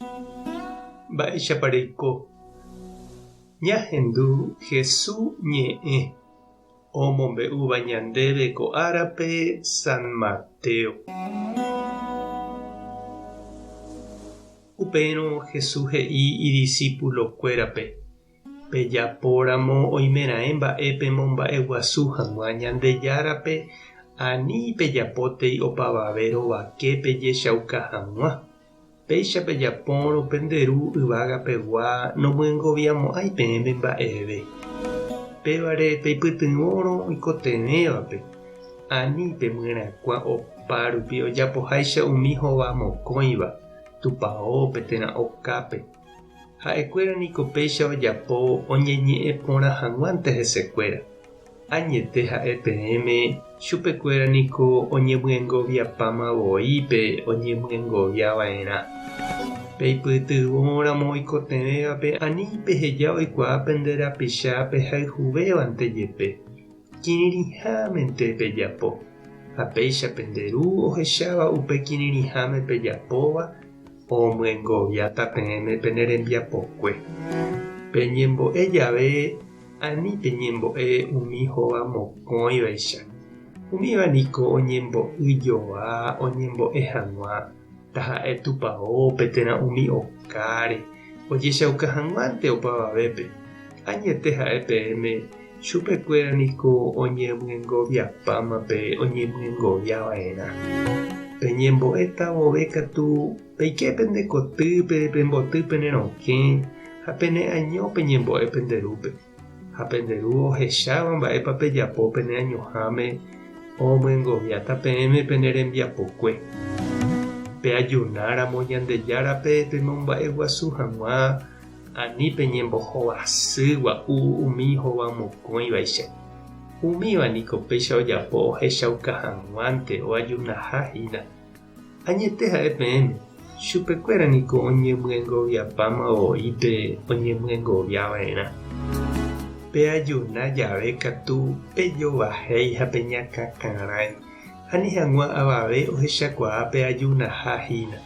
Mba'éichapareiko ñahendu Jesús ñe'ẽ omombe'úva ñandéve ko árape San Mateo. Upérõ Jesús he'i idiscípulokuérape: pejapóramo oimeraẽ mba'épe momba'eguasu hag̃ua Ñandejárape ani pejapótei opavave rovake pejechauka hag̃ua. Péicha pejapórõ penderu yvagapegua nomyengoviamo'ãi peẽme mba'eve. Pévare peipytyvõrõ oikotevẽvape ani pemyrakua opa rupi ojapoháicha umi hova mokõiva tupãópe térã okápe. Ha'ekuéra niko péicha ojapo oñeñe'ẽ porã hag̃uánte hesekuéra. Añete ha'e peẽme chupekuéra niko oñemyengoviapamavoípe oñemyengoviava'erã. Peipytyvõramo oikotevẽvape ani peheja oikuaa pende rapichápe hayhuvévante jepe kirirĩhámente pejapo. Ha péicha penderu ohecháva upe kirirĩháme pejapóva omyengoviáta peẽme pene rembiapokue. Peñembo'e jave ani peñembo'e umi hova mokõivaicha. Umíva niko oñembo'yjoa oñembo'e hag̃ua taha'e tupãópe térã umi okáre ojechauka hag̃uánte opavavépe. Añete ha'e peẽme chupekuéra niko oñemyengoviapámape oñemyengoviava'erã. Peñembo'éta vove katu peike pende kotýpe pemboty pene rokẽ ha pene año peñembo'e penderúpe. Ha penderu ohecháva mba'épa pejapo pene añoháme omyengoviáta peẽme pene rembiapokue. Peajunáramo Ñandejárape pemomba'eguasu hag̃ua ani peñembohovasy gua'u umi hova mokõivaicha. Umíva niko péicha ojapo ohechauka hag̃uánte oajunaháhína. Añete ha'e peẽme chupekuéra niko oñemyengoviapamavoípe oñemyengoviava'erã. Peajuna jave katu pejovahéi ha peñakãkarãi ani hag̃ua avave ohechakuaa peajunaháhína.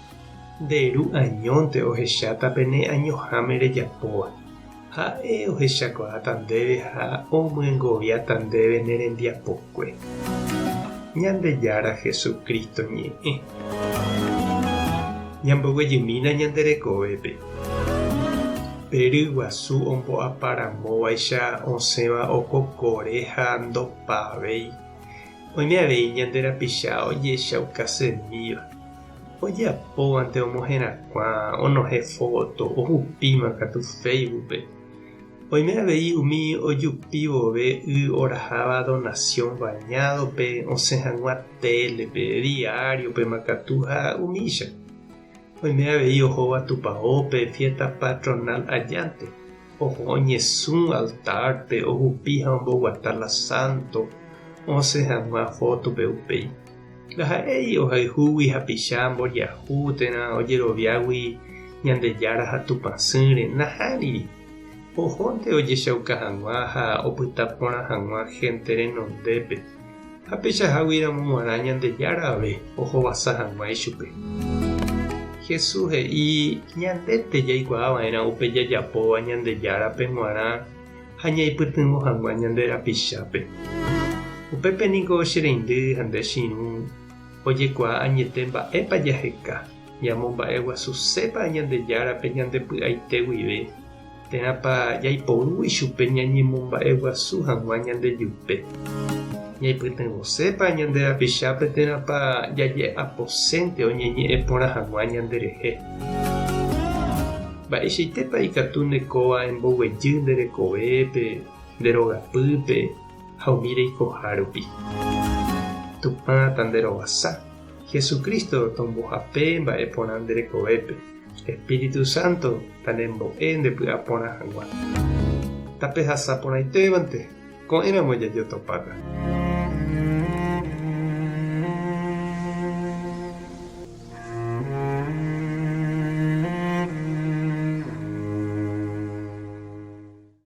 Nderu añónte ohecháta pene añoháme rejapóva. Ha'e ohechakuaáta ndéve ha omyengoviáta ndéve nerembiapokue. Ñandejára Jesucristo ñe'ẽ. Ñamboguejymína ñanderekovépe. Pery guasu ombo'aparamóvaicha osẽva okokore ha ndopavéi. Oime avei ñande rapicha ojechauka semíva. Ojapóvante omohẽrakua, onohẽ foto, ohupíma katu Facebookpe. Oime avei umi ojupi vove oraháva donación bañadope, osẽ hag̃ua télepe, diariope makatu ha umícha. Oime avei ohóva tupãópe fiesta patronal ajánte. Oho oñesũ altárpe, ohupi ha omboguata la santo, osẽ hag̃ua fotope upéi. Laha'éi ohayhúgui hapicha mboriahu térã ojeroviágui Ñandejára ha tupãsýre nahániri. Ohónte ojechauka hag̃ua ha opyta porã hag̃ua gente renondépe. Ha pechaháguiramo g̃uarã Ñandejára ohovasa hag̃ua ichupe. Jesús he'i ñandéte jaikuaava'erã upe jajapóva Ñandejárape g̃uarã ha ñaipytyvõ hag̃ua ñande rapichápe. Upépe niko chereindy ha nde chiru ojekuaa añete mba'épa jaheka ñamomba'eguasusépa Ñandejárape ñandepy'aite guive térãpa jaiporu ichupe ñañemomba'eguasu hag̃ua ñandejupe. Ñaipytyvõsépa ñande rapichápe térãpa jaje aposénte oñeñe'ẽ porã hag̃ua ñanderehe. Mba'eichaitépa ikatu ndekóva emboguejy nderekovépe, nderogapýpe ha umi reikoha rupi. Tupãta nderovasa. Jesucristo tombohape mba'e porã nderekovépe. Espíritu Santo tanembo'e ndepy'a porã hag̃ua. Tapehasa porãitévante ko'ẽramo jajotopáta.